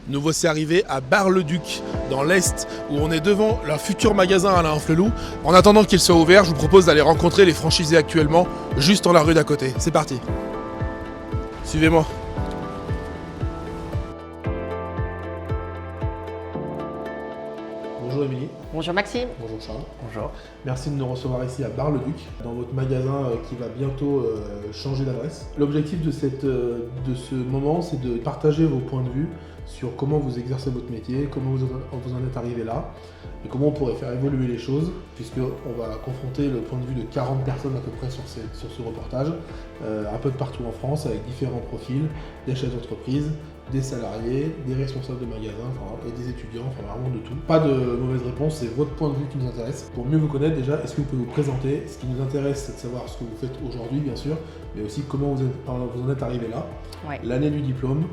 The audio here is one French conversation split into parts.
Nous voici arrivés à Bar-le-Duc, dans l'Est, où on est devant leur futur magasin Alain Flelou. En attendant qu'il soit ouvert, je vous propose d'aller rencontrer les franchisés actuellement, juste dans la rue d'à côté. C'est parti. Suivez-moi. Bonjour Émilie. Bonjour Maxime. Bonjour Charles. Bonjour. Merci de nous recevoir ici à Bar-le-Duc, dans votre magasin qui va bientôt changer d'adresse. L'objectif de ce moment, c'est de partager vos points de vue sur comment vous exercez votre métier, comment vous en êtes arrivé là, et comment on pourrait faire évoluer les choses, puisqu'on va confronter le point de vue de 40 personnes à peu près sur ce reportage, un peu de partout en France, avec différents profils, des chefs d'entreprise, des salariés, des responsables de magasins et des étudiants, vraiment de tout. Pas de mauvaise réponse, c'est votre point de vue qui nous intéresse. Pour mieux vous connaître déjà, est-ce que vous pouvez vous présenter? Ce qui nous intéresse, c'est de savoir ce que vous faites aujourd'hui, bien sûr, mais aussi comment vous en êtes arrivé là, Ouais. l'année du diplôme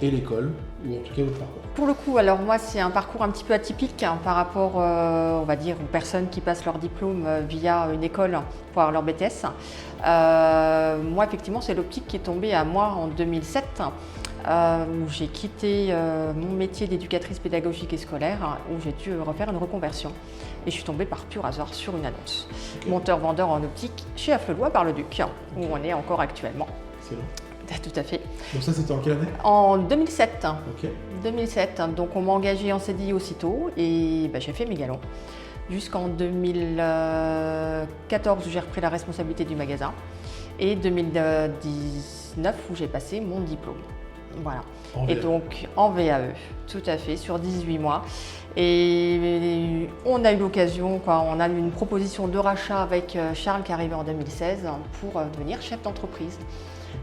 et l'école, ou en tout cas votre parcours. Pour le coup, alors moi c'est un parcours un petit peu atypique par rapport, on va dire, aux personnes qui passent leur diplôme via une école pour avoir leur BTS. Moi effectivement c'est l'optique qui est tombée à moi en 2007. Où j'ai quitté mon métier d'éducatrice pédagogique et scolaire, où j'ai dû refaire une reconversion. Et je suis tombée par pur hasard sur une annonce. Okay. Monteur-vendeur en optique chez Afflelois à Bar-le-Duc, où on est encore actuellement. Excellent. Tout à fait. Donc ça c'était en quelle année? En 2007. Ok. 2007, donc on m'a engagée en CDI aussitôt et j'ai fait mes galons. Jusqu'en 2014 où j'ai repris la responsabilité du magasin et 2019 où j'ai passé mon diplôme. Voilà. Et donc en VAE, tout à fait, sur 18 mois. Et on a eu l'occasion, on a eu une proposition de rachat avec Charles qui est arrivé en 2016 pour devenir chef d'entreprise.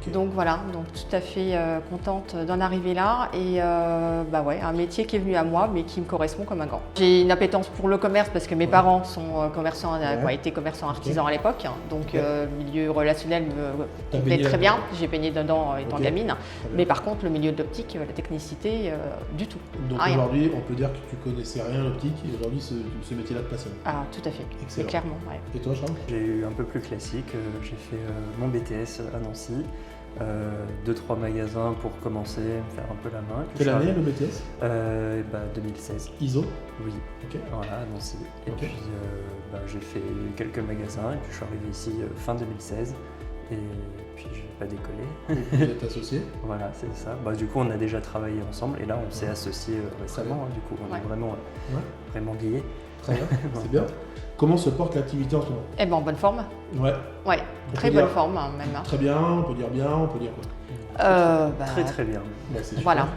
Okay. Donc voilà, donc tout à fait contente d'en arriver là et un métier qui est venu à moi mais qui me correspond comme un gant. J'ai une appétence pour le commerce parce que mes parents sont commerçants, étaient commerçants artisans à l'époque, donc le milieu relationnel me plaît très bien. J'ai baigné dedans étant gamine, mais par contre le milieu de l'optique, la technicité, du tout. Donc aujourd'hui, on peut dire que tu connaissais rien à l'optique et aujourd'hui ce métier-là te passionne. Ah tout à fait, c'est clairement. Ouais. Et toi Charles? J'ai eu un peu plus classique, j'ai fait mon BTS à Nancy. 2-3 magasins pour commencer, me faire un peu la main. Quelle année le BTS? 2016. ISO? Oui. Okay. Voilà, à Nancy. Et puis j'ai fait quelques magasins et puis je suis arrivé ici fin 2016 et puis je n'ai pas décollé. Vous êtes associés? Voilà, c'est ça. Du coup on a déjà travaillé ensemble et là on s'est associés récemment, du coup on est vraiment liés. Très bien, c'est bien. Comment se porte l'activité en ce moment? Eh bien en bonne forme. Ouais. Ouais, très bonne forme même. Très bien, on peut dire bien, on peut dire quoi? Très bien. Voilà,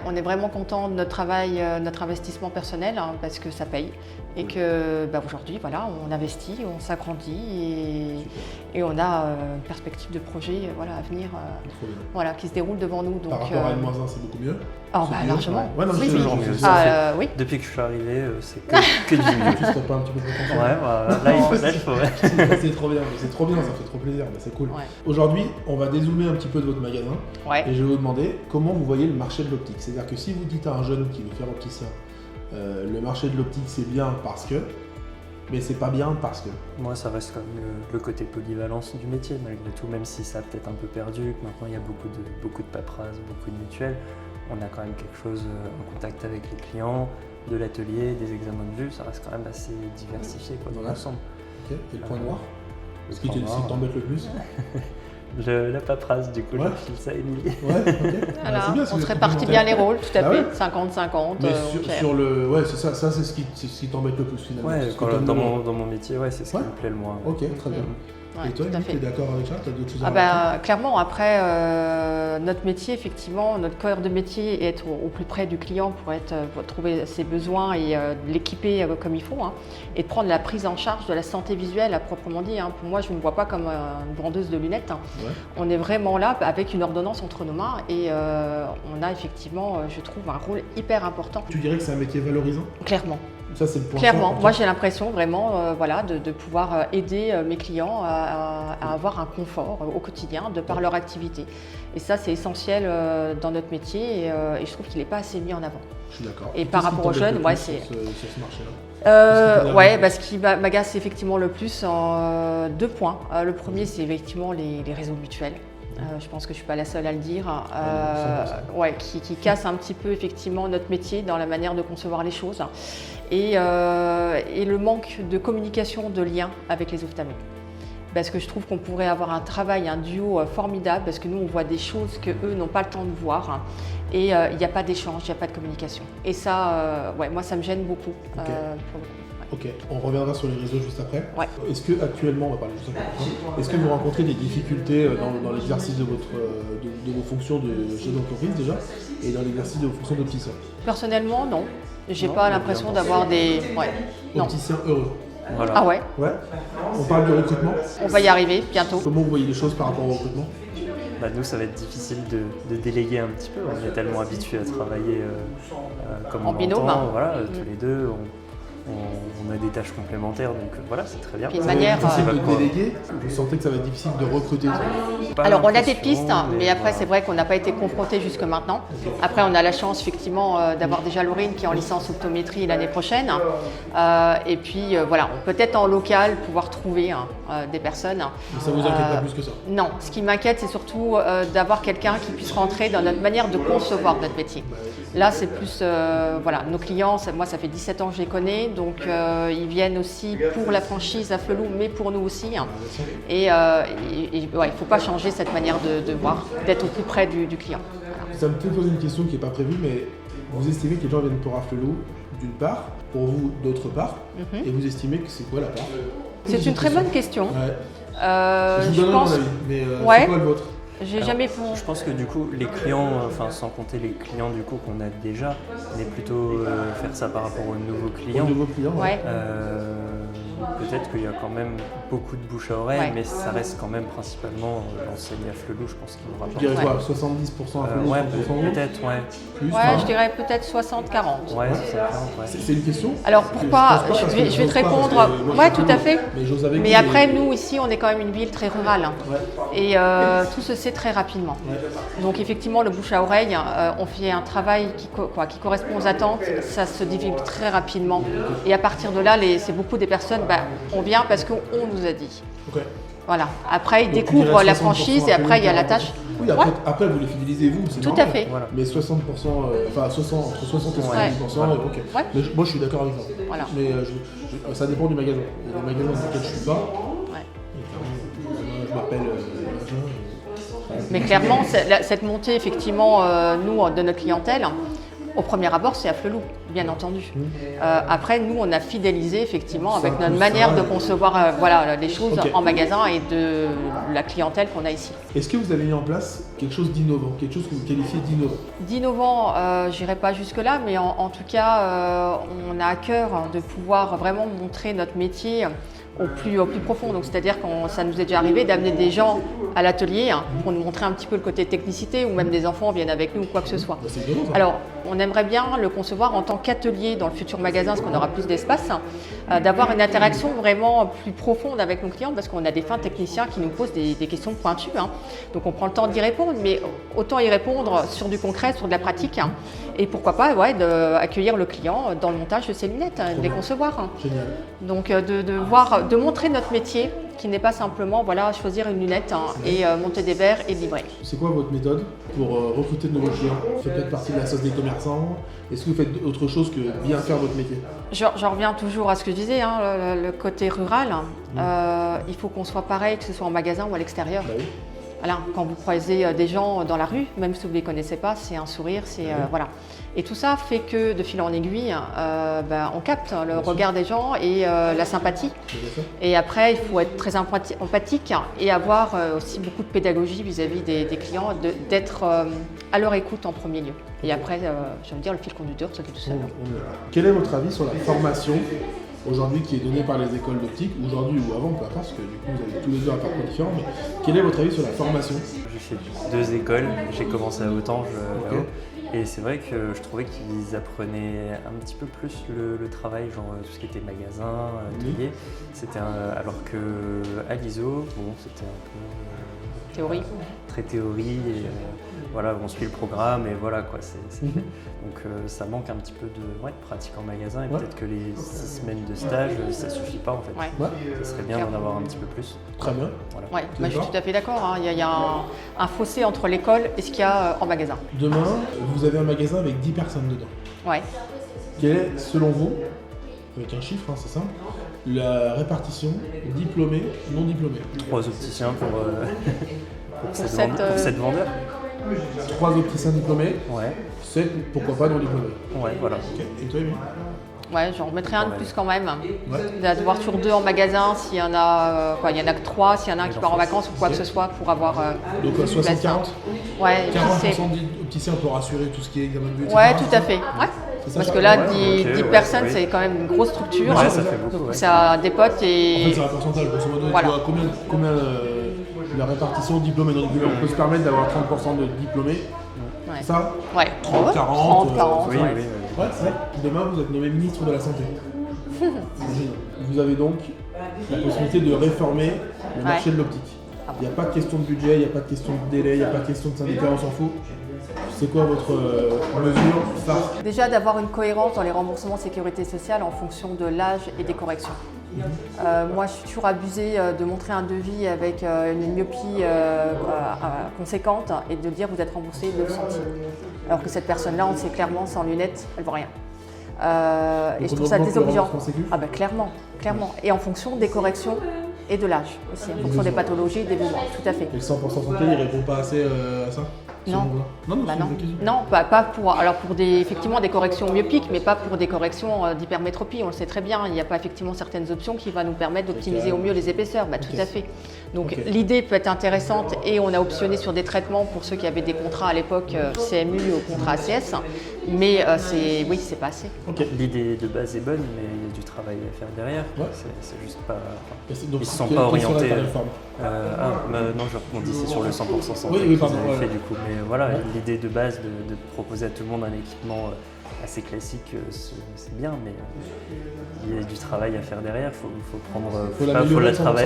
on est vraiment content de notre travail, notre investissement personnel parce que ça paye et que aujourd'hui on investit, on s'agrandit et on a une perspective de projet à venir qui se déroule devant nous. Donc, par rapport à N-1, c'est beaucoup mieux? Largement. Ouais, non, c'est toujours mieux. Oui. Depuis que je suis arrivé, c'est que du mieux. Tu stoppes pas un petit peu de content? Ouais, voilà. Là, il faut. C'est trop bien, ça fait trop plaisir, c'est cool. Ouais. Aujourd'hui, on va dézoomer un petit peu de votre magasin et je vais vous demander comment vous voyez le marché de l'optique. C'est-à-dire que si vous dites à un jeune qui veut faire opticien, le marché de l'optique c'est bien parce que, mais c'est pas bien parce que. Moi, ça reste comme le côté polyvalence du métier, malgré tout, même si ça a peut-être un peu perdu, que maintenant il y a beaucoup de paperasse, beaucoup de mutuelles. On a quand même quelque chose en contact avec les clients, de l'atelier, des examens de vue, ça reste quand même assez diversifié dans l'ensemble. Ok, et le point noir? Ce qui t'embête le plus? La paperasse, du coup, je file ça à Émilie. Ouais, ok. Voilà, on se répartit bien les rôles, tout à fait, 50-50. Mais sur le. Ouais, c'est ça c'est ce qui t'embête le plus finalement. Ouais, dans mon métier, c'est ce qui me plaît le moins. Ok, très bien. Ouais, et toi, tu es d'accord avec ça? Tu as d'autres choses à rajouter? Clairement, après, notre métier, effectivement, notre cœur de métier est être au plus près du client pour trouver ses besoins et l'équiper comme il faut, et de prendre la prise en charge de la santé visuelle à proprement dit. Pour moi, je ne me vois pas comme une vendeuse de lunettes. Ouais. On est vraiment là avec une ordonnance entre nos mains et on a effectivement, je trouve, un rôle hyper important. Tu dirais que c'est un métier valorisant? Clairement. Ça, c'est le point Clairement, fort, moi j'ai l'impression vraiment de pouvoir aider mes clients à avoir un confort au quotidien de par leur activité. Et ça c'est essentiel dans notre métier et je trouve qu'il n'est pas assez mis en avant. Je suis d'accord. Et par rapport aux jeunes, c'est... Sur ce marché-là ce qui m'agace effectivement le plus, 2 points. Le premier c'est effectivement les réseaux mutuels. Je pense que je ne suis pas la seule à le dire. 100%. Qui casse un petit peu effectivement notre métier dans la manière de concevoir les choses et le manque de communication, de lien avec les ophtalmos. Parce que je trouve qu'on pourrait avoir un travail, un duo formidable, parce que nous on voit des choses qu'eux n'ont pas le temps de voir et il n'y a pas d'échange, il n'y a pas de communication. Et ça, moi ça me gêne beaucoup. Ok. Pour le coup. Ok, on reviendra sur les réseaux juste après. Ouais. Est-ce que actuellement, on va parler juste après, est-ce que vous rencontrez des difficultés dans l'exercice de vos fonctions de chef d'entreprise déjà et dans l'exercice de vos fonctions d'opticien? Personnellement, non. J'ai Non, pas on est l'impression bien d'avoir des. Non. Opticien heureux. Voilà. Ah ouais, Ouais. On parle du recrutement. on va y arriver bientôt. Comment vous voyez les choses par rapport au recrutement? Nous, ça va être difficile de déléguer un petit peu. On est tellement habitués à travailler comme En on binôme. l'entend, voilà, tous les deux. On a des tâches complémentaires, donc voilà, c'est très bien. Puis de Ça va être manière, difficile va de quoi. déléguer. Vous sentez que ça va être difficile de recruter? Pas Alors on a des l'impression, pistes, mais après voilà. c'est vrai qu'on n'a pas été confronté jusque maintenant. Après on a la chance effectivement d'avoir déjà Laurine qui est en licence optométrie l'année prochaine. Et puis voilà, peut-être en local pouvoir trouver des personnes. Mais ça vous inquiète pas plus que ça? Non, ce qui m'inquiète c'est surtout d'avoir quelqu'un qui puisse rentrer dans notre manière de concevoir notre métier. Là c'est plus, voilà, nos clients, moi ça fait 17 ans que je les connais, donc ils viennent aussi pour la franchise à Flelou, mais pour nous aussi. Et il ne faut pas changer cette manière de voir, d'être au plus près du client. Voilà. Ça me fait poser une question qui n'est pas prévue, mais vous estimez que les gens viennent pour Flelou d'une part, pour vous d'autre part, et vous estimez que c'est quoi la part? C'est une très bonne question. Ouais. Je vous Je donne pense, mon avis, mais Ouais. c'est quoi le vôtre? j'ai Alors, jamais. Je pense que du coup, les clients, enfin sans compter les clients du coup qu'on a déjà, mais plutôt faire ça par rapport aux nouveaux clients. Aux nouveaux clients? Ouais. Peut-être qu'il y a quand même beaucoup de bouche à oreille, Ouais. mais ça reste quand même principalement l'enseigne à Flelou, je pense qu'il nous Je rapporte. dirais Ouais. quoi? 70% à Flelou, Ouais, 30% vous? peut-être, ouais. Plus, Ouais, non? je dirais peut-être 60-40. Ouais, c'est ça, ouais. C'est une question? Alors Parce que pourquoi? pense pas parce Je que vais te j'ose pas, répondre. parce que moi, je Ouais, suis tout à Flelou. fait. Mais j'ose avec Mais vous, après, nous ici, on est quand même une ville très rurale. Ouais. Et tout se sait très rapidement. Ouais. Donc effectivement, le bouche à oreille, on fait un travail qui correspond aux attentes, ça se divulgue très rapidement. Et à partir de là, c'est beaucoup des personnes, on vient parce qu'on nous a dit. Ok. Voilà. Après, ils Donc, tu découvrent dirais la 60% franchise et à après, il y a Flelou, la tâche. Oui, après vous les fidélisez vous, c'est Tout normal. à fait. Voilà. Mais 60%, enfin 60, entre 60 et 70%, Ouais. ok. Ouais. Mais moi je suis d'accord avec ça. Voilà. Mais ça dépend du magasin. Il y a des magasins dans lesquels je suis pas. Ouais. Je m'appelle machin. Mais clairement, cette montée, effectivement, nous, de notre clientèle, au premier abord, c'est à Flelou, bien entendu. Après, nous, on a fidélisé, effectivement, avec notre manière de concevoir les choses Ok. en magasin et de la clientèle qu'on a ici. Est-ce que vous avez mis en place quelque chose d'innovant, quelque chose que vous qualifiez d'innovant? D'innovant, j'irai pas jusque-là, mais en tout cas, on a à cœur de pouvoir vraiment montrer notre métier au plus profond. Donc, c'est-à-dire que ça nous est déjà arrivé d'amener des gens à l'atelier pour nous montrer un petit peu le côté technicité, ou même des enfants viennent avec nous ou quoi que ce soit. Bah, c'est innovant ça. Alors, on aimerait bien le concevoir en tant qu'atelier dans le futur magasin, parce qu'on aura plus d'espace, d'avoir une interaction vraiment plus profonde avec nos clients, parce qu'on a des fins techniciens qui nous posent des questions pointues. Donc, on prend le temps d'y répondre, mais autant y répondre sur du concret, sur de la pratique, et pourquoi pas accueillir le client dans le montage de ses lunettes, de les concevoir. Génial. Donc, de montrer notre métier, qui n'est pas simplement choisir une lunette et monter des verres et livrer. C'est quoi votre méthode pour recruter de nouveaux clients? Vous faites peut-être partie de la sauce des commerçants. Est-ce que vous faites autre chose que bien faire votre métier? J'en reviens toujours à ce que je disais, le côté rural. Il faut qu'on soit pareil, que ce soit en magasin ou à l'extérieur. Bah oui. Voilà, quand vous croisez des gens dans la rue, même si vous ne les connaissez pas, c'est un sourire, voilà. Et tout ça fait que de fil en aiguille, on capte le regard des gens et la sympathie. C'est ça. Et après, il faut être très empathique et avoir aussi beaucoup de pédagogie vis-à-vis des clients, d'être à leur écoute en premier lieu. Et après, je veux dire, le fil conducteur, ça fait tout seul. Quel est votre avis sur la formation aujourd'hui qui est donnée par les écoles d'optique, aujourd'hui ou avant, peu importe, parce que du coup vous avez tous les deux un parcours différent, mais quel est votre avis sur la formation? J'ai fait 2 écoles, j'ai commencé à Autange Ok. là-haut, et c'est vrai que je trouvais qu'ils apprenaient un petit peu plus le travail, genre tout ce qui était magasin, atelier. C'était alors que à l'ISO, bon, c'était un peu Théorie. très théorie voilà, on suit le programme et voilà quoi, c'est fait. Donc ça manque un petit peu de pratique en magasin et peut-être que les 6 semaines de stage, ça suffit pas en fait. Ça serait bien d'en avoir un petit peu plus. Très bien. Voilà. Ouais, je suis tout à fait d'accord. Hein. Il y a un fossé entre l'école et ce qu'il y a en magasin. Demain, vous avez un magasin avec 10 personnes dedans. Ouais. Quelle est, selon vous, avec un chiffre, c'est simple, la répartition diplômés, non diplômés? 3 opticiens pour 7 vendeurs. 3 opticiens diplômés, Ouais. 7 pourquoi pas non diplômés. Ouais, voilà. Ok. Et toi, Émilie? Ouais, j'en remettrai un de plus quand même. Ouais. De voir sur 2 en magasin, s'il y en a, il y en a que 3, s'il y en a un qui part en vacances ou quoi que ce soit pour avoir. Donc 60-40. Ouais, 40% d'opticiens pour assurer tout ce qui est examen de vue, etc. Ouais, tout à fait. Ouais. C'est ça, Parce ça que là, Ouais, 10 ok, personnes, oui. c'est quand même une grosse structure. Ouais, ça fait beaucoup. Donc Ouais. ça dépote En fait, et. c'est un pourcentage, grosso modo. Voilà. Tu vois combien la répartition diplômés et non diplômés, on peut se permettre d'avoir 30% de diplômés. Ouais. C'est ça? Ouais. 30, 40, 30, 40. Oui, ouais. oui, Ouais, c'est vrai. Demain, vous êtes nommé ministre de la Santé. Imagine. Vous avez donc la possibilité de réformer le marché de l'optique. Il n'y a pas de question de budget, il n'y a pas de question de délai, il n'y a pas de question de syndicat, on s'en fout. C'est quoi votre mesure phare? Déjà d'avoir une cohérence dans les remboursements sécurité sociale en fonction de l'âge et des corrections. Moi, je suis toujours abusée de montrer un devis avec une myopie conséquente et de dire vous êtes remboursé 9 centimes. Alors que cette personne-là, on sait clairement, sans lunettes, elle ne voit rien. Et je trouve ça désobligeant. Ah ben clairement. Et en fonction des corrections et de l'âge aussi, en fonction des pathologies, des besoins, tout à fait. Et le 100% santé, il répond pas assez à ça? Non. Non, Bah c'est non. une question. Non, pas pour, alors pour effectivement des corrections myopiques, mais pas pour des corrections d'hypermétropie. On le sait très bien, il n'y a pas effectivement certaines options qui vont nous permettre d'optimiser au mieux les épaisseurs. Bah, tout à fait. Donc l'idée peut être intéressante et on a optionné sur des traitements pour ceux qui avaient des contrats à l'époque CMU ou contrat ACS, mais c'est pas assez. L'idée de base est bonne, mais il y a du travail à faire derrière. Ouais. C'est juste pas. Donc, Ils ne sont quelle pas serait orientés. ta réforme? Non, je rebondissais sur le 100% santé Oui, qu'ils pardon, avaient ouais. fait du coup. Mais voilà, l'idée de base de proposer à tout le monde un équipement assez classique, c'est bien, mais il y a du travail à faire derrière. Il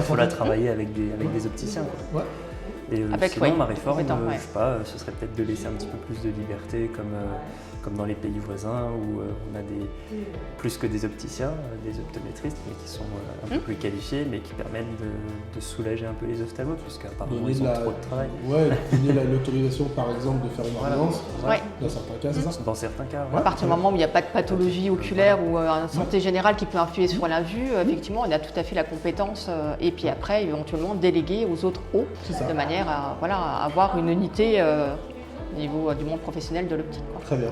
faut la travailler avec des opticiens. Quoi. Ouais. Et Avec, sinon, ma réforme, ouais. je sais pas, ce serait peut-être de laisser un petit peu plus de liberté comme dans les pays voisins où on a plus que des opticiens, des optométristes, mais qui sont un peu plus qualifiés, mais qui permettent de soulager un peu les ophtalmos, puisqu'apparemment ils ont trop de travail. Ouais, donner l'autorisation par exemple de faire une ordonnance, Ouais. dans certains cas, c'est ça? Dans certains cas, À partir du moment où il n'y a pas de pathologie oculaire ou une santé générale qui peut influer sur la vue, effectivement, on a tout à fait la compétence et puis après, éventuellement, déléguer aux autres hauts, de manière à avoir une unité au niveau du monde professionnel de l'optique. Très bien.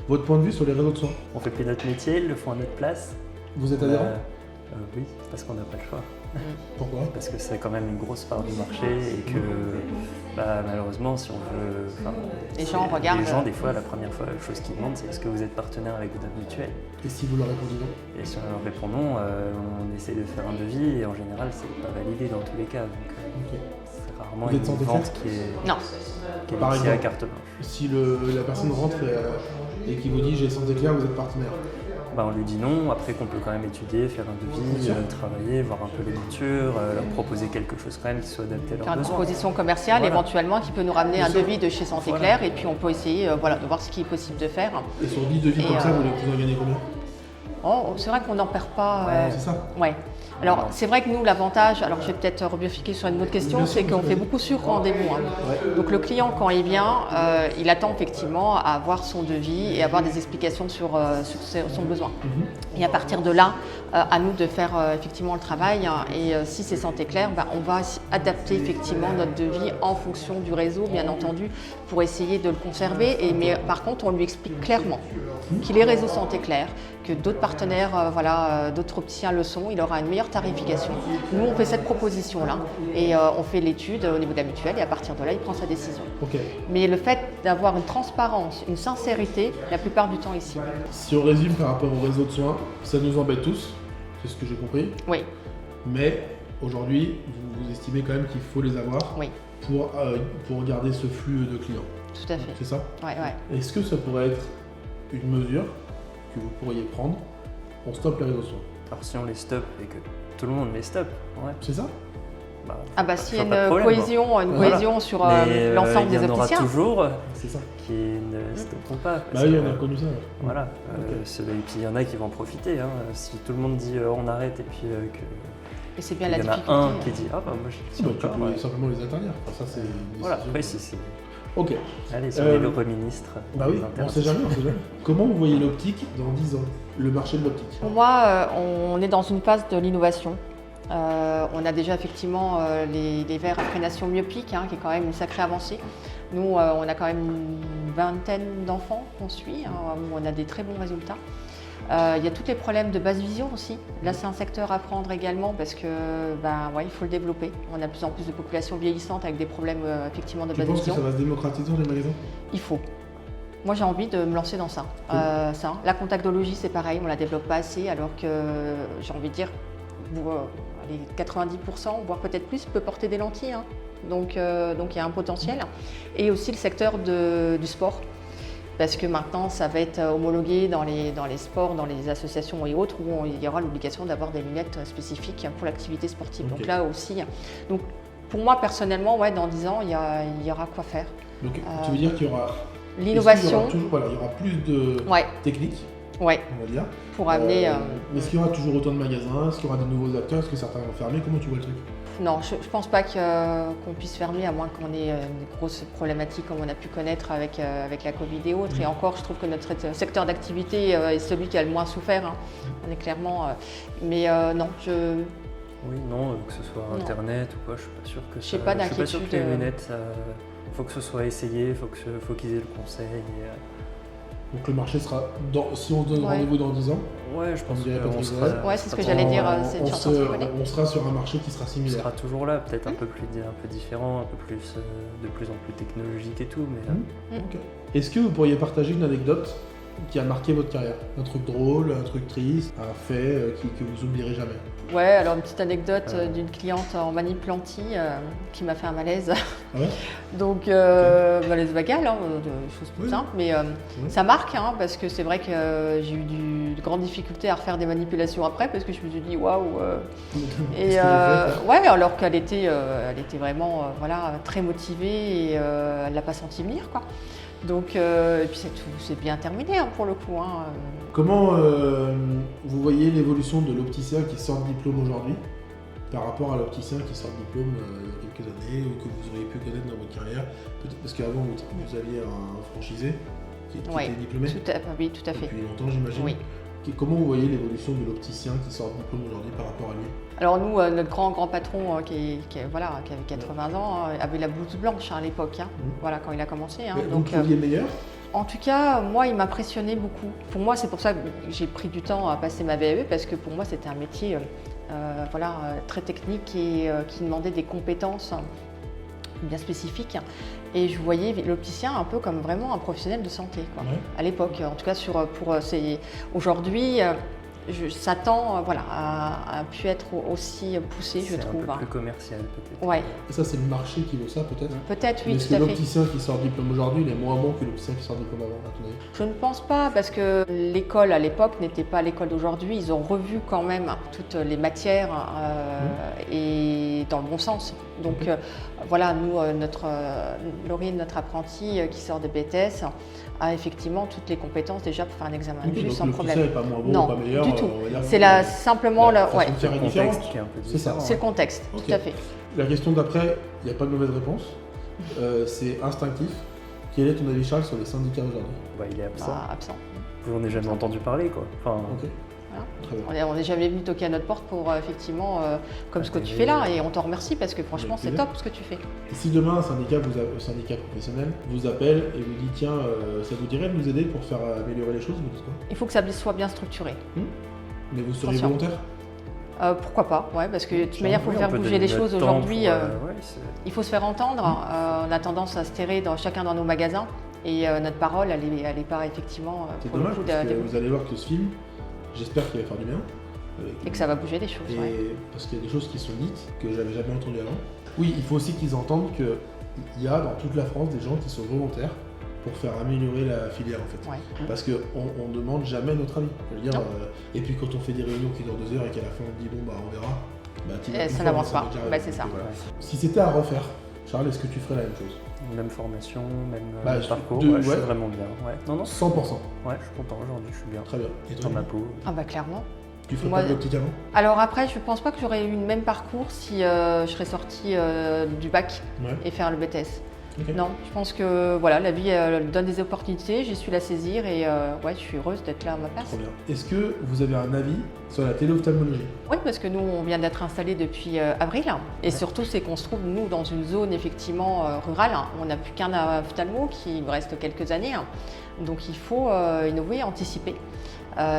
Votre point de vue sur les réseaux de soins? On fait plus notre métier, ils le font à notre place. Vous êtes adhérent? Oui, parce qu'on n'a pas le choix. Pourquoi? Parce que c'est quand même une grosse part du marché et que malheureusement, si on veut. Les gens regardent. Les gens, des fois, la première chose qu'ils demandent, c'est est-ce que vous êtes partenaire avec votre mutuelle? Et si vous leur répondez non? Et si on leur répond non, on essaie de faire un devis et en général, c'est pas validé dans tous les cas. Donc, c'est rarement Vous êtes une santé vente claire? qui est. Non. Qui est Par initiée à exemple, carte blanche. Si la personne rentre et qui vous dit j'ai santé claire, vous êtes partenaire. On lui dit non, après qu'on peut quand même étudier, faire un devis, travailler, voir un peu les montures, leur proposer quelque chose quand même qui soit adapté à leurs Faire une besoins. proposition commerciale éventuellement qui peut nous ramener un devis de chez Santé Voilà. Claire et puis on peut essayer de voir ce qui est possible de faire. Et sur 10 devis comme ça, vous en gagnez combien? C'est vrai qu'on n'en perd pas. C'est ça? Ouais. Alors c'est vrai que nous l'avantage, alors je vais peut-être rebifurquer sur une autre question, c'est qu'on fait beaucoup sur rendez-vous. Donc le client quand il vient, il attend effectivement à avoir son devis et avoir des explications sur son besoin. Et à partir de là, à nous de faire effectivement le travail et si c'est Santé Claire, on va adapter effectivement notre devis en fonction du réseau bien entendu pour essayer de le conserver. Mais par contre on lui explique clairement qu'il est réseau Santé Claire, que d'autres partenaires, d'autres opticiens le sont, il aura une meilleure tarification. Nous, on fait cette proposition-là et on fait l'étude au niveau de la mutuelle et à partir de là, il prend sa décision. Mais le fait d'avoir une transparence, une sincérité, la plupart du temps ici. Si on résume par rapport au réseau de soins, ça nous embête tous, c'est ce que j'ai compris. Oui. Mais aujourd'hui, vous estimez quand même qu'il faut les avoir pour garder ce flux de clients. Tout à fait. C'est ça? Ouais. Est-ce que ça pourrait être une mesure que vous pourriez prendre? On stoppe les réseaux de soins. Alors si on les stoppe et que tout le monde les stoppe, C'est ça? s'il y a une cohésion sur l'ensemble des opticiens. Il y en aura toujours C'est ça. qui ne stopperont pas. Oui, on a connu ça. Voilà. Et puis il y en a qui vont profiter. Si tout le monde dit on arrête et puis et c'est bien la il y en difficulté. a un qui dit moi je suis Tu peux simplement les interdire. Ça, c'est une décision. Voilà, après c'est. Ok. Allez, si on est l'heure ministre. Bah oui, on sait jamais. Comment vous voyez l'optique dans 10 ans, le marché de l'optique? Pour moi, on est dans une phase de l'innovation. On a déjà effectivement les verres à freination myopique, qui est quand même une sacrée avancée. Nous, on a quand même une vingtaine d'enfants qu'on suit, où on a des très bons résultats. Il y a tous les problèmes de basse vision aussi. Là, c'est un secteur à prendre également parce que, il faut le développer. On a de plus en plus de populations vieillissantes avec des problèmes effectivement de basse vision. Tu penses que ça va se démocratiser dans les magasins? Il faut. Moi, j'ai envie de me lancer dans ça. La contactologie, c'est pareil, on ne la développe pas assez, alors que j'ai envie de dire, les 90%, voire peut-être plus, peut porter des lentilles. Donc, il y a un potentiel. Et aussi le secteur du sport. Parce que maintenant, ça va être homologué dans les sports, dans les associations et autres, où il y aura l'obligation d'avoir des lunettes spécifiques pour l'activité sportive. Okay. Donc là aussi, pour moi personnellement, dans 10 ans, il y aura quoi faire. Donc tu veux dire qu'il y aura l'innovation. Il y aura plus de techniques, on va dire. Pour amener. Mais est-ce qu'il y aura toujours autant de magasins? Est-ce qu'il y aura de nouveaux acteurs? Est-ce que certains vont fermer? Comment tu vois le truc? Non, je ne pense pas qu'on puisse fermer, à moins qu'on ait une grosse problématique comme on a pu connaître avec la Covid et autres. Et encore, je trouve que notre secteur d'activité est celui qui a le moins souffert. On est clairement. Mais non, Oui, non, que ce soit Internet ou quoi, je ne suis pas sûr que ça. Je n'ai pas d'inquiétude. Je suis pas sûr que les lunettes, il faut que ce soit essayé, il faut qu'ils aient le conseil. Donc le marché sera, si on se donne rendez-vous dans 10 ans, je pense qu'on sera. Ouais, c'est ce que j'allais dire. On sera sur un marché qui sera similaire. On sera toujours là, peut-être un peu différent, de plus en plus technologique et tout, mais. Okay. Est-ce que vous pourriez partager une anecdote qui a marqué votre carrière? Un truc drôle, un truc triste, un fait que vous oublierez jamais? Ouais, alors une petite anecdote d'une cliente en manip lentille qui m'a fait un malaise. Ah ouais? Donc, malaise vagal, de choses toutes simples, mais ça marque parce que c'est vrai que j'ai eu de grandes difficultés à refaire des manipulations après parce que je me suis dit waouh. Et alors qu'elle était vraiment très motivée et elle l'a pas senti venir quoi. Donc, et puis c'est bien terminé pour le coup. Comment vous voyez l'évolution de l'opticien qui sort de diplôme aujourd'hui par rapport à l'opticien qui sort de diplôme il y a quelques années ou que vous auriez pu connaître dans votre carrière? Peut-être parce qu'avant vous aviez un franchisé qui était diplômé. Oui, tout à fait. Depuis longtemps, j'imagine. Oui. Comment vous voyez l'évolution de l'opticien qui sort de diplôme aujourd'hui par rapport à lui? Alors nous, notre grand patron qui avait 80 ans avait la blouse blanche à l'époque, quand il a commencé. Donc vous trouviez meilleur? En tout cas, moi, il m'impressionnait beaucoup. Pour moi, c'est pour ça que j'ai pris du temps à passer ma VAE, parce que pour moi, c'était un métier très technique et qui demandait des compétences bien spécifiques. Et je voyais l'opticien un peu comme vraiment un professionnel de santé, à l'époque. En tout cas, aujourd'hui, ça tend à pu être aussi poussé, je trouve. C'est un peu plus commercial peut-être. Ouais. Et ça, c'est le marché qui veut ça peut-être? Peut-être, oui, tout à fait. Est-ce que l'opticien qui sort de diplôme aujourd'hui, il est moins bon que l'opticien qui sort de diplôme avant, à ton avis? Je ne pense pas, parce que l'école à l'époque n'était pas l'école d'aujourd'hui. Ils ont revu quand même toutes les matières et dans le bon sens. Donc nous, Laurine, notre apprentie qui sort de BTS, a effectivement toutes les compétences déjà pour faire un examen de vue sans problème. N'est pas moins bon, pas meilleur. Du tout. C'est simplement le contexte qui est un peu différent. C'est ça. C'est le contexte, tout à fait. La question d'après, il n'y a pas de mauvaise réponse. C'est instinctif. Quel est ton avis, Charles, sur les syndicats aujourd'hui? Il est absent. Absent. On n'a jamais entendu parler, quoi. On n'est jamais venu toquer à notre porte pour effectivement comme ce que tu fais là, et on t'en remercie parce que franchement c'est top ce que tu fais. Et si demain un syndicat professionnel vous appelle et vous dit tiens, ça vous dirait de nous aider pour faire améliorer les choses, vous dites quoi? Il faut que ça soit bien structuré. Mais vous seriez volontaire? Pourquoi pas, parce que de toute manière il faut faire bouger les choses aujourd'hui. Il faut se faire entendre. On a tendance à se terrer chacun dans nos magasins et notre parole elle est pas effectivement. C'est dommage parce que vous allez voir que ce film, j'espère qu'il va faire du bien. Et que ça va bouger les choses. Parce qu'il y a des choses qui sont dites que j'avais jamais entendues avant. Oui, il faut aussi qu'ils entendent qu'il y a dans toute la France des gens qui sont volontaires pour faire améliorer la filière en fait. Parce qu'on ne demande jamais notre avis. Et puis quand on fait des réunions qui durent 2 heures et qu'à la fin on dit on verra, ça n'avance pas. C'est ça. Voilà. Si c'était à refaire, Charles, est-ce que tu ferais la même chose? Même formation, même parcours, je suis vraiment bien. Ouais. Non, 100%. Ouais, je suis content aujourd'hui, je suis bien. Très bien. Et toi, dans ma peau. Ah bah clairement. Tu ferais pas de l'optique avant? Alors après, je pense pas que j'aurais eu le même parcours si je serais sortie du bac et faire le BTS. Okay. Non, je pense que voilà, la vie donne des opportunités, j'ai su la saisir et je suis heureuse d'être là à ma place. Trop bien. Est-ce que vous avez un avis sur la téléophtalmologie? Oui, parce que nous, on vient d'être installés depuis avril. Et surtout, c'est qu'on se trouve, nous, dans une zone effectivement rurale. On n'a plus qu'un ophtalmo, qui nous reste quelques années. Donc il faut innover, anticiper.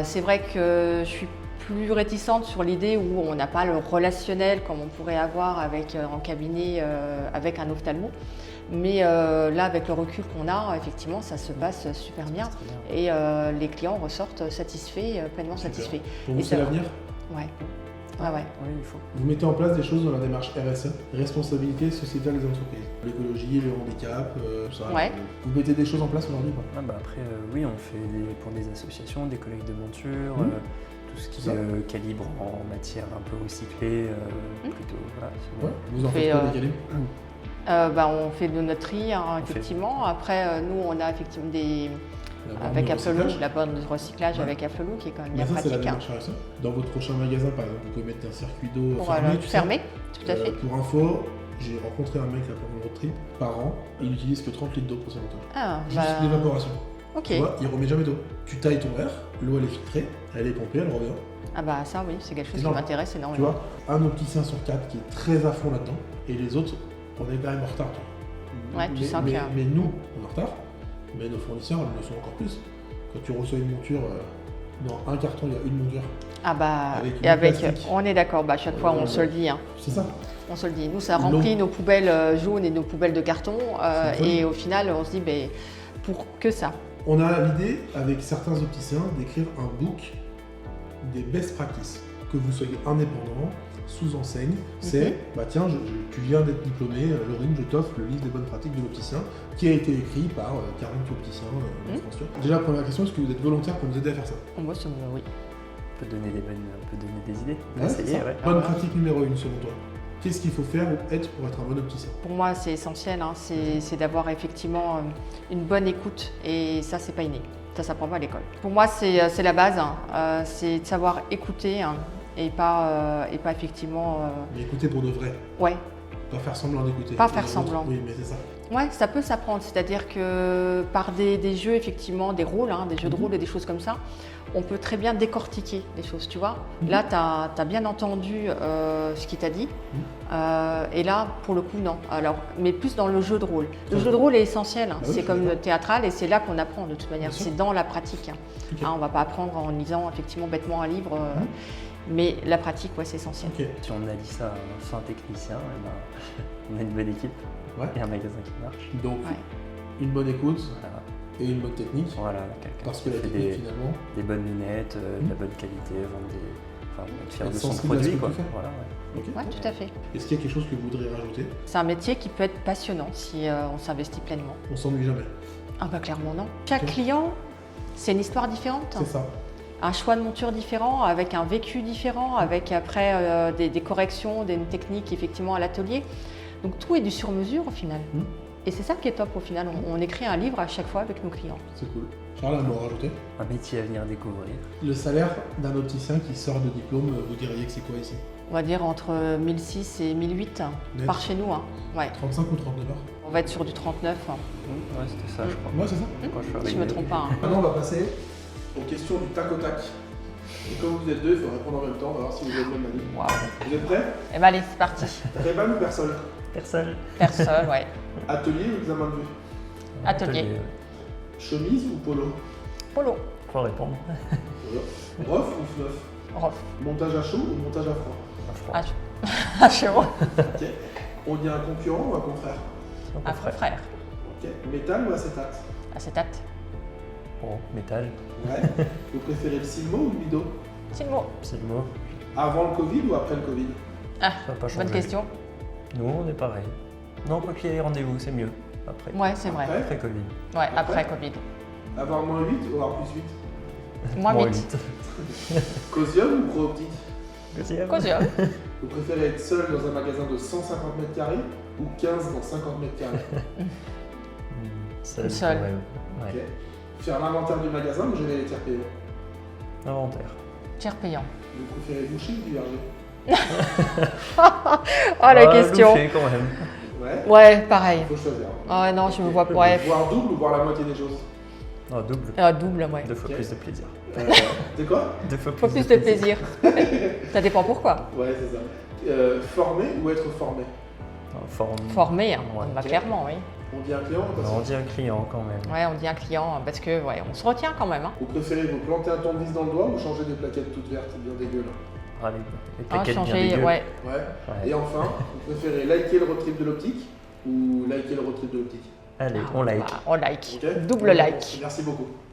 C'est vrai que je suis plus réticente sur l'idée où on n'a pas le relationnel comme on pourrait avoir en cabinet avec un ophtalmo. Mais là, avec le recul qu'on a, effectivement, ça se passe super bien. Et les clients ressortent satisfaits, pleinement satisfaits. Pour vous, c'est l'avenir? Ouais. Oui, il faut. Vous mettez en place des choses dans la démarche RSE, responsabilité sociétale des entreprises, l'écologie, le handicap, tout ça. Ouais. Vous mettez des choses en place aujourd'hui ou pas? Après, oui, on fait pour des associations, des collectes de montures, tout ce qui est calibre en matière un peu recyclée, plutôt. Voilà, vous en faites quoi des calibres? On fait de notre tri, effectivement. Après, nous, on a effectivement avec Afflelou, la borne de recyclage avec Afflelou qui est quand même bien pratique. C'est la démarche RSE. Dans votre prochain magasin, par exemple, vous pouvez mettre un circuit d'eau fermé, tout à fait. Pour info, j'ai rencontré un mec là pour mon road trip par an, il n'utilise que 30 litres d'eau pour ses monteurs. Juste l'évaporation. Ok. Tu vois, il remet jamais d'eau. Tu tailles ton verre, l'eau elle est filtrée, elle est pompée, elle revient. Ah bah ça oui, c'est quelque chose qui m'intéresse énormément. Tu vois, un opticien sur 4 qui est très à fond là-dedans, et les autres, on est quand même en retard. Ouais, tu sens que... mais nous, on est en retard, mais nos fournisseurs le sont encore plus. Quand tu reçois une monture, dans un carton, il y a une monture. Ah bah, on est d'accord, à chaque fois on se le dit. C'est ça. On se le dit. Nous, ça remplit nos poubelles jaunes et nos poubelles de carton, et au final, on se dit, pour que ça. On a l'idée, avec certains opticiens, d'écrire un book des best practices. Que vous soyez indépendant, sous enseigne, c'est, tiens, tu viens d'être diplômé, Laurine, je t'offre le livre des bonnes pratiques de l'opticien, qui a été écrit par 40 opticiens en France. Déjà, première question, est-ce que vous êtes volontaire pour nous aider à faire ça? Moi, oui. On peut donner des idées. Bonne pratique numéro 1 selon toi. Qu'est-ce qu'il faut faire ou être pour être un bon opticien? Pour moi, c'est essentiel, c'est d'avoir effectivement une bonne écoute, et ça, c'est pas inné. Ça s'apprend pas à l'école. Pour moi, c'est la base, c'est de savoir écouter, et pas effectivement... Mais écouter pour de vrai. Ouais. Pas faire semblant d'écouter. Pas faire semblant. Oui, mais c'est ça. Ouais, ça peut s'apprendre. C'est-à-dire que par des jeux, effectivement, des rôles, des jeux de rôle et des choses comme ça, on peut très bien décortiquer les choses, tu vois. Là, tu as bien entendu ce qu'il t'a dit. Et là, pour le coup, non. Alors, mais plus dans le jeu de rôle. Le jeu de rôle est essentiel. C'est comme le théâtral, et c'est là qu'on apprend, de toute manière. C'est dans la pratique. On ne va pas apprendre en lisant effectivement bêtement un livre. Mais la pratique, c'est essentiel. Si on allie ça à un fin technicien, on a une bonne équipe et un magasin qui marche. Donc, une bonne écoute et une bonne technique. Voilà, parce que la technique, finalement... Des bonnes lunettes, de la bonne qualité, être fier de son produit. Voilà, ouais, tout à fait. Est-ce qu'il y a quelque chose que vous voudriez rajouter? C'est un métier qui peut être passionnant si on s'investit pleinement. On s'ennuie jamais? Ah bah clairement non. Chaque client, c'est une histoire différente. C'est ça. Un choix de monture différent, avec un vécu différent, avec après des corrections, des techniques effectivement à l'atelier. Donc tout est du sur-mesure au final. Et c'est ça qui est top au final. On écrit un livre à chaque fois avec nos clients. C'est cool. Charles, un mot à rajouter? Un métier à venir découvrir. Le salaire d'un opticien qui sort de diplôme, vous diriez que c'est quoi ici? On va dire entre 1006 et 1008 par chez nous. 35 ou 39 heures? On va être sur du 39. Ouais, c'était ça, je crois. Ouais, c'est ça. Je ne me trompe pas. Maintenant, on va passer aux questions du tac au tac. Et comme vous êtes deux, il faut répondre en même temps. On va voir si vous avez le même avis. Wow. Vous êtes prêts? Eh ben allez, c'est parti. Ray-Ban ou Persol? Persol, ouais. Atelier ou examen de vue? Atelier. Chemise ou polo? Polo. Faut répondre. Rof ou fneuf? Rof. Montage à chaud ou montage à froid? À chaud. Ok. On dit un concurrent ou un confrère? Un confrère. Ok. Métal ou acétate? Acétate. Bon, métal. Ouais. Vous préférez le Silmo ou le Bido? Silmo. Avant le Covid ou après le Covid? Ah, bonne question. Nous, on est pareil. Non, quoi qu'il y ait rendez-vous, c'est mieux. Après. Ouais, c'est vrai. Après Covid. Ouais, après Covid. Avoir -8 ou avoir +8? -8. Cosium ou Pro-Optique? Deuxième. Causium. Vous préférez être seul dans un magasin de 150 mètres carrés ou 15 dans 50 mètres carrés? Seul. Seul. quand même. Ouais. Ok. Faire l'inventaire du magasin ou gérer les tiers payants? Inventaire. Tiers payant. Vous préférez boucher ou du verger? Oh la question. Loucher, quand même. Ouais. Ouais, pareil. Faut choisir. Ah ouais, non, je me vois pas. Ouais. Voir double ou voir la moitié des choses? Non, double. Double, ouais. 2 fois Ok. plus de plaisir. De quoi? 2 fois Faut plus de plaisir. Ça dépend pourquoi. Ouais, c'est ça. Former ou être formé? Non, Formé, hein. Ouais. Bah, clairement, oui. On dit un client ou pas? On dit un client quand même. Ouais, on dit un client parce que ouais, on se retient quand même. Hein. Vous préférez vous planter un tournevis dans le doigt ou changer des plaquettes toutes vertes bien dégueu là? Ah, les Ah, plaquettes bien changer, dégueu. ouais. Ouais. Ouais. Et enfin, vous préférez liker le road trip de l'optique ou liker le road trip de l'optique? Allez, on like. Bah, on like. Ok. Double like. Merci beaucoup.